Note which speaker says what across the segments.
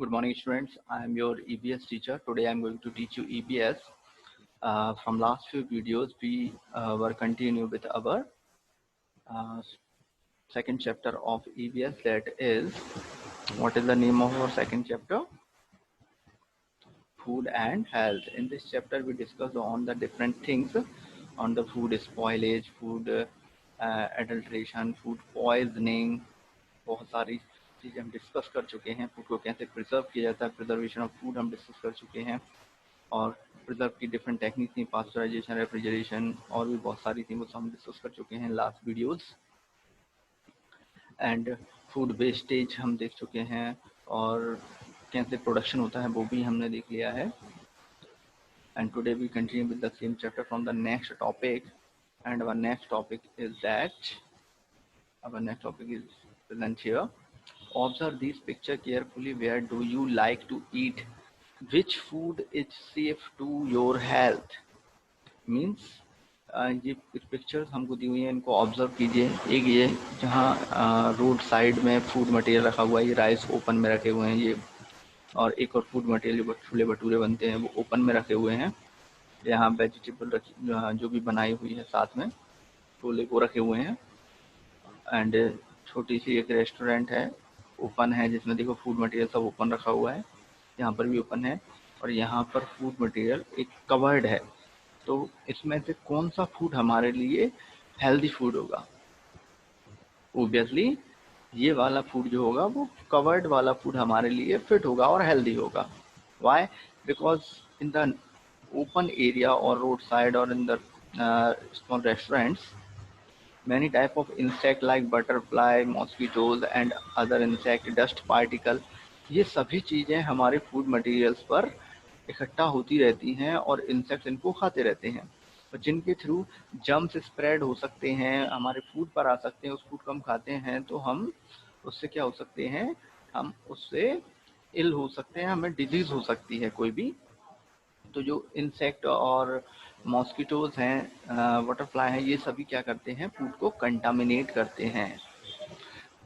Speaker 1: Good morning, students. I am your EBS teacher. Today I am going to teach you EBS. From last few videos, we were continue with our uh, second chapter of EBS. That is, what is the name of our second chapter? Food and health. In this chapter, we discuss on the different things on the food spoilage, food adulteration, food poisoning. बहुत सारी चीज़ें हम discuss कर चुके हैं. Food को कैसे preserve किया जाता है, प्रिजर्वेशन ऑफ फूड हम डिस्कस कर चुके हैं. और प्रिजर्व की डिफरेंट टेक्निक थी, पास्चराइजेशन, रेफ्रिजरेशन और भी बहुत सारी थी, वो हम डिस्कस कर चुके हैं last videos. And food wastage हम देख चुके हैं और कैसे प्रोडक्शन होता है वो भी हमने देख लिया है. And today we continue with the same chapter from the next topic. And our next topic is present here. Observe this picture carefully. Where do you like to eat? Which food is safe to your health? Means ये pictures हमको दी हुई हैं, इनको observe कीजिए. एक ये जहाँ road side में फूड मटेरियल रखा हुआ है, ये राइस ओपन में रखे हुए हैं ये. और एक और फूड मटेरियल जो छोले भटूरे बनते हैं वो ओपन में रखे हुए हैं. यहाँ वेजिटेबल जो भी बनाई हुई है साथ में छोले को रखे हुए हैं. एंड छोटी सी एक रेस्टोरेंट है, ओपन है, जिसमें देखो फूड मटेरियल सब ओपन रखा हुआ है. यहाँ पर भी ओपन है और यहाँ पर फूड मटेरियल एक कवर्ड है. तो इसमें से कौन सा फूड हमारे लिए हेल्दी फूड होगा? ओबियसली ये वाला फूड जो होगा वो कवर्ड वाला फूड हमारे लिए फिट होगा और हेल्दी होगा. Why? Because in the open area और रोड साइड और in the small restaurants, many type of insect like butterfly, mosquitoes and other insect, dust particle, ये सभी चीज़ें हमारे फूड मटेरियल्स पर इकट्ठा होती रहती हैं और इंसेक्ट्स इनको खाते रहते हैं, और जिनके थ्रू जर्म्स स्प्रेड हो सकते हैं, हमारे फूड पर आ सकते हैं. उस फूड को हम खाते हैं तो हम उससे क्या हो सकते हैं, हम उससे इल हो सकते हैं, हमें डिजीज़ हो सकती है कोई भी. तो जो इंसेक्ट और मॉस्किटोज हैं, बटरफ्लाई हैं, ये सभी क्या करते हैं, फूड को कंटामिनेट करते हैं.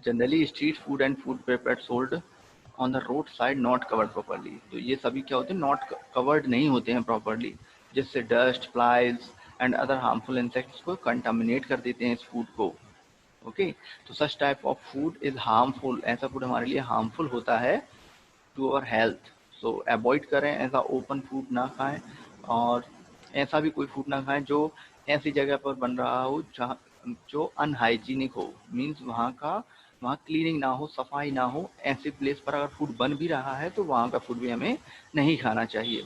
Speaker 1: Generally street food and food prepared sold on the road side not covered properly. तो ये सभी क्या होते हैं, नॉट कवर्ड नहीं होते हैं प्रॉपरली, जिससे dust, flies and other harmful insects को कंटामिनेट कर देते हैं इस फूड को. ओके, तो such type of food is harmful. ऐसा फूड हमारे लिए हार्मफुल होता है to our health. So avoid करें, ऐसा ओपन फूड ना खाएं और ऐसा भी कोई फूड ना खाएं जो ऐसी जगह पर बन रहा हो जहाँ जो अनहाइजीनिक हो. मीन्स वहाँ क्लीनिंग ना हो, सफाई ना हो. ऐसे प्लेस पर अगर फूड बन भी रहा है तो वहाँ का फूड भी हमें नहीं खाना चाहिए.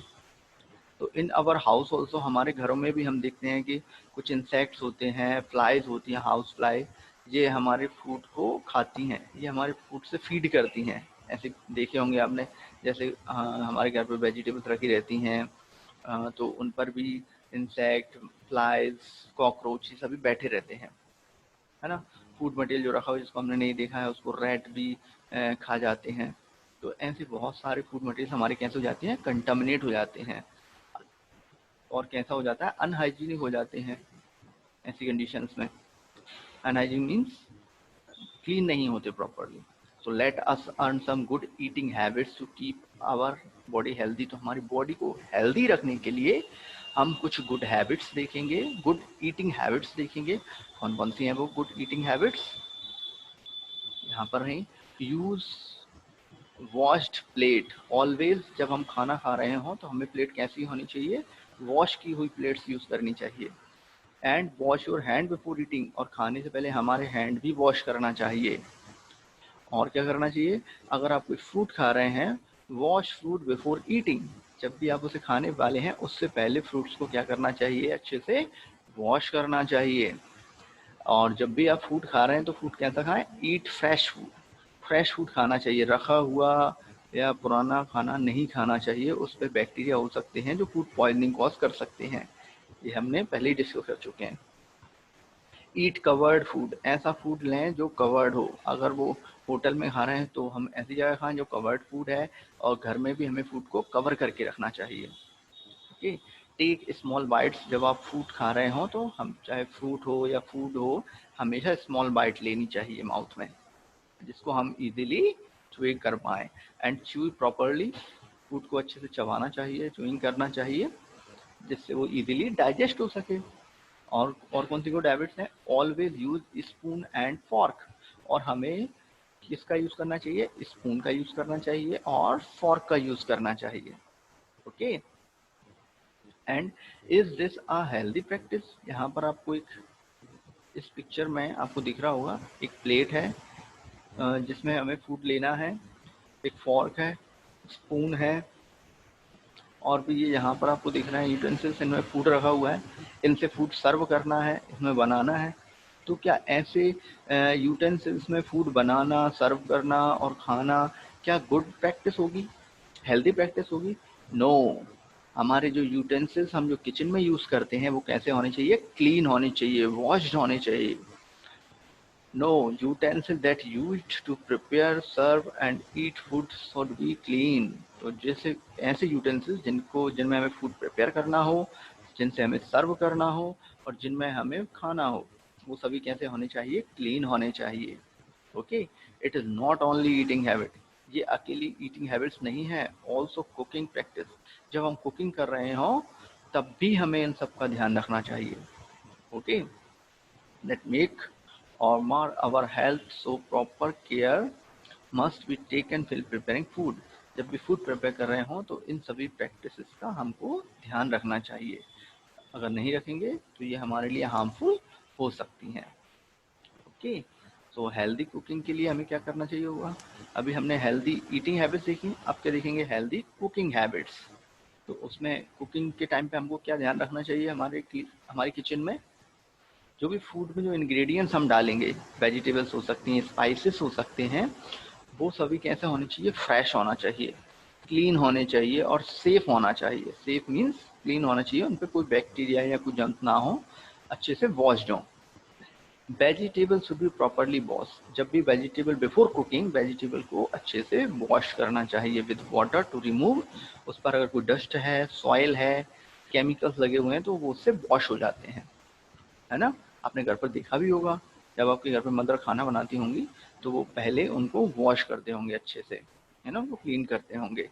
Speaker 1: तो इन अवर हाउस ऑल्सो, हमारे घरों में भी हम देखते हैं कि कुछ इंसेक्ट्स होते हैं, फ्लाइज होती हैं, हाउस फ्लाई, ये हमारे फूड को खाती हैं, ये हमारे फूड से फीड करती हैं. ऐसे देखे होंगे आपने, जैसे हमारे घर पे वेजिटेबल्स रखी रहती हैं, तो उन पर भी इंसेक्ट, फ्लाइज, कॉकरोच, ये सभी बैठे रहते हैं, है ना. फूड मटेरियल जो रखा हो जिसको हमने नहीं देखा है उसको रैट भी खा जाते हैं. तो ऐसे बहुत सारे फूड मटेरियल हमारे कैसे हो जाते हैं, कंटामिनेट हो जाते हैं और कैसा हो जाता है, अनहाइजीनिक हो जाते हैं. ऐसी कंडीशंस में अनहाइजीन मीन्स क्लीन नहीं होते properly. So let us earn some good eating habits to keep our body healthy. तो हमारी बॉडी को हेल्दी रखने के लिए हम कुछ गुड हैबिट्स देखेंगे, गुड ईटिंग हैबिट्स देखेंगे. कौन कौन सी हैं वो गुड ईटिंग हैबिट्स? यहाँ पर हैं. Use washed plate always. जब हम खाना खा रहे हों तो हमें प्लेट कैसी होनी चाहिए, वॉश की हुई प्लेट्स यूज़ करनी चाहिए. And wash your hand before eating. और खाने से पहले हमारे हैंड भी वॉश करना चाहिए. और क्या करना चाहिए, अगर आप कोई फ्रूट खा रहे हैं, वॉश फ्रूट बिफोर ईटिंग. जब भी आप उसे खाने वाले हैं उससे पहले फ्रूट्स को क्या करना चाहिए, अच्छे से वॉश करना चाहिए. और जब भी आप फूड खा रहे हैं तो फूड कैसा खाएं, ईट फ्रेश फूड. फ्रेश फूड खाना चाहिए, रखा हुआ या पुराना खाना नहीं खाना चाहिए. उस पर बैक्टीरिया हो सकते हैं जो फूड पॉइजनिंग कॉज कर सकते हैं. ये हमने पहले ही डिस्कस कर चुके हैं. ईट कवर्ड फूड. ऐसा फूड लें जो कवर्ड हो. अगर वो होटल में खा रहे हैं तो हम ऐसी जगह खाएं जो कवर्ड फूड है, और घर में भी हमें फूड को कवर करके रखना चाहिए. Okay, take small bites. जब आप फूड खा रहे हो तो हम, चाहे फ्रूट हो या फूड हो, हमेशा स्मॉल बाइट लेनी चाहिए माउथ में, जिसको हम इजीली च्यूइंग कर पाएँ एंड च्यू प्रॉपर्ली। फूड को अच्छे से चबाना चाहिए, च्यूइंग करना चाहिए, जिससे वो इजीली डाइजेस्ट हो सके। और कौन सी गुड हैबिट्स हैं? Always use spoon and fork. और हमें किसका यूज करना चाहिए? स्पून का यूज करना चाहिए और फॉर्क का यूज करना चाहिए। Okay, and is this a healthy practice? यहाँ पर आपको इस पिक्चर में आपको दिख रहा होगा, एक प्लेट है जिसमें हमें फूड लेना है, एक फॉर्क है, स्पून है, और भी ये यहाँ पर आपको दिख रहा है यूटेंसिल्स, इनमें फूड रखा हुआ है, इनसे फूड सर्व करना है, इसमें बनाना है। तो क्या ऐसे यूटेंसिल्स में फूड बनाना, सर्व करना और खाना क्या गुड प्रैक्टिस होगी, हेल्दी प्रैक्टिस होगी? नो। हमारे जो यूटेंसिल्स हम जो किचन में यूज़ करते हैं वो कैसे होने चाहिए? क्लीन होने चाहिए, वॉश्ड होने चाहिए। No, utensils that used to prepare, serve and eat food should be clean. तो जैसे ऐसे यूटेंसिल्स जिनमें हमें फूड प्रिपेयर करना हो, जिनसे हमें सर्व करना हो और जिनमें हमें खाना हो, वो सभी कैसे होने चाहिए? क्लीन होने चाहिए। Okay, it is not only eating habit, ये अकेली ईटिंग हैबिट्स नहीं है, ऑल्सो कुकिंग प्रैक्टिस। जब हम कुकिंग कर रहे हों तब भी हमें इन सब का ध्यान रखना चाहिए। Okay, that make or mar our health, so proper care must be taken while preparing food. जब भी फूड प्रिपेयर कर रहे हों तो इन सभी प्रैक्टिसेस का हमको ध्यान रखना चाहिए। अगर नहीं रखेंगे तो ये हमारे लिए हार्मफुल हो सकती हैं। ओके, सो हेल्दी कुकिंग के लिए हमें क्या करना चाहिए होगा? अभी हमने हेल्दी ईटिंग हैबिट्स देखी, अब क्या देखेंगे? Healthy cooking habits. तो उसमें कुकिंग के टाइम पे हमको क्या ध्यान रखना चाहिए? हमारी किचन में जो भी फूड में जो इंग्रेडिएंट्स हम डालेंगे, वेजिटेबल्स हो सकती हैं, स्पाइसेस हो सकते हैं, वो सभी कैसे होने चाहिए? फ्रेश होना चाहिए, क्लीन होने चाहिए और सेफ होना चाहिए। सेफ मीन्स क्लीन होना चाहिए, उन पर कोई बैक्टीरिया या कोई जंत ना हो, अच्छे से वॉश्ड हो। Vegetable should be properly wash. जब भी वेजिटेबल बिफोर कुकिंग वेजिटेबल को अच्छे से वॉश करना चाहिए विद वाटर टू रिमूव, उस पर अगर कोई डस्ट है, सॉइल है, केमिकल्स लगे हुए हैं तो वो उससे वॉश हो जाते हैं, है ना? आपने घर पर देखा भी होगा, जब आपके घर पर मदर खाना बनाती होंगी तो वो पहले उनको वॉश करते होंगे अच्छे से, है ना, वो क्लीन करते होंगे।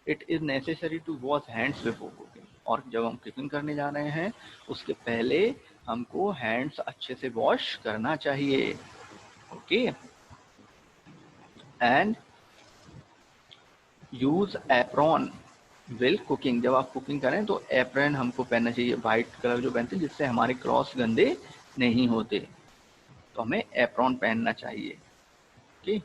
Speaker 1: It is necessary to wash hands before cooking. और जब हम कुकिंग करने जा रहे हैं उसके पहले हमको हैंड्स अच्छे से वॉश करना चाहिए। Okay, and use apron will cooking. जब आप कुकिंग करें तो एप्रन हमको पहनना चाहिए, वाइट कलर जो पहनते हैं जिससे हमारे क्रॉस गंदे नहीं होते, तो हमें एप्रॉन पहनना चाहिए। Okay,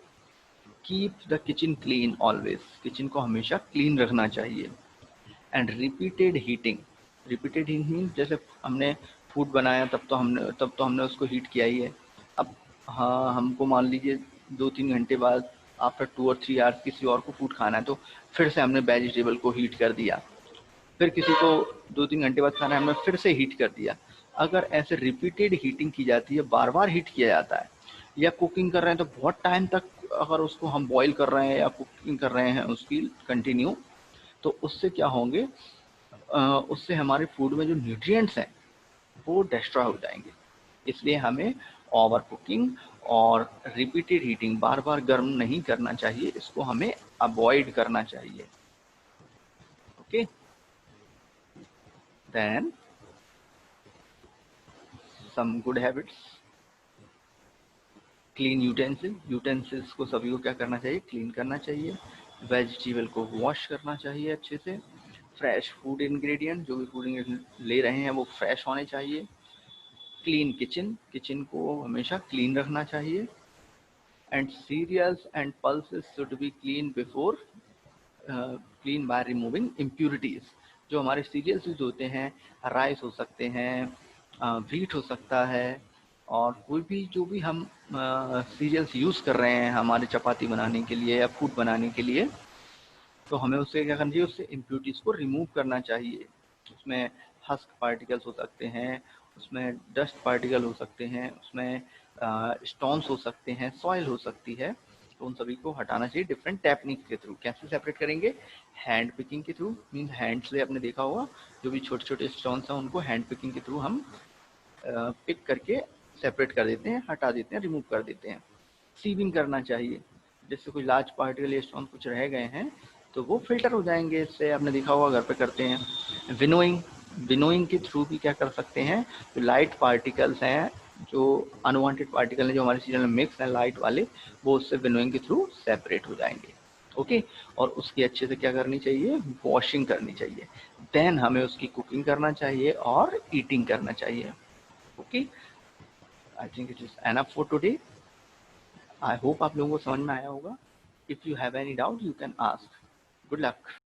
Speaker 1: keep the kitchen clean always. Kitchen को हमेशा क्लीन रखना चाहिए। And repeated heating. Repeated heating mean जैसे हमने फूड बनाया तब तो हमने उसको हीट किया ही है। अब हाँ, हमको मान लीजिए 2-3 घंटे बाद आफ्टर 2 और 3 आवर्स किसी और को फूड खाना है तो फिर से हमने वेजिटेबल को हीट कर दिया, फिर किसी को 2-3 घंटे बाद खाना है हमने फिर से हीट कर दिया। अगर ऐसे रिपीटेड हीटिंग की जाती है, बार बार हीट किया जाता है, या कुकिंग कर रहे हैं तो बहुत टाइम तक अगर उसको हम बॉईल कर रहे हैं या कुकिंग कर रहे हैं उसकी कंटिन्यू, तो उससे क्या होंगे? उससे हमारे फूड में जो न्यूट्रिएंट्स हैं वो डिस्ट्रॉय हो जाएंगे। इसलिए हमें ओवर कुकिंग और रिपीटेड हीटिंग, बार बार गर्म नहीं करना चाहिए, इसको हमें अवॉइड करना चाहिए। Okay, then some good habits. Clean utensil. Utensils को सभी को क्या करना चाहिए? क्लीन करना चाहिए। वेजिटेबल को वॉश करना चाहिए अच्छे से। फ्रेश फूड इंग्रेडिएंट, जो भी फूड इंग्रेडिएंट ले रहे हैं वो फ्रेश होने चाहिए। क्लीन किचन, किचन को हमेशा क्लीन रखना चाहिए। And cereals and pulses should be clean before clean by removing impurities. जो हमारे सीरियल्स यूज होते हैं, राइस हो सकते हैं, व्हीट हो सकता है, और कोई भी जो भी हम सीरियल्स यूज़ कर रहे हैं हमारे चपाती बनाने के लिए या फूड बनाने के लिए, तो हमें उससे क्या करना चाहिए? उससे इम्प्यूरिटीज़ को रिमूव करना चाहिए। उसमें हस्क पार्टिकल्स हो सकते हैं, उसमें डस्ट पार्टिकल हो सकते हैं, उसमें स्टोन्स हो सकते हैं, सॉइल हो सकती है, तो उन सभी को हटाना चाहिए डिफरेंट टेक्निक के थ्रू। कैसे सेपरेट करेंगे? हैंड पिकिंग के थ्रू, मीन्स हैंड से आपने देखा होगा जो भी छोटे छोटे स्टोन्स हैं उनको हैंड पिकिंग के थ्रू हम पिक करके सेपरेट कर देते हैं, हटा देते हैं, रिमूव कर देते हैं। सीविंग करना चाहिए। जैसे कोई लार्ज पार्टिकल स्टोन कुछ रह गए हैं तो वो फिल्टर हो जाएंगे इससे। आपने देखा होगा घर पे करते हैं। विनोइंग, विनोइंग के थ्रू भी क्या कर सकते हैं, जो लाइट पार्टिकल्स हैं, जो अनवांटेड पार्टिकल हैं जो हमारे सीजन में मिक्स हैं लाइट वाले, वो उससे विनोइंग के थ्रू सेपरेट हो जाएंगे। ओके, और उसकी अच्छे से क्या करनी चाहिए, वॉशिंग करनी चाहिए। देन हमें उसकी कुकिंग करना चाहिए और ईटिंग करना चाहिए। Okay, I think it is enough for today. I hope आप लोगों को समझ में आया होगा। If you have any doubt you can ask. Good luck.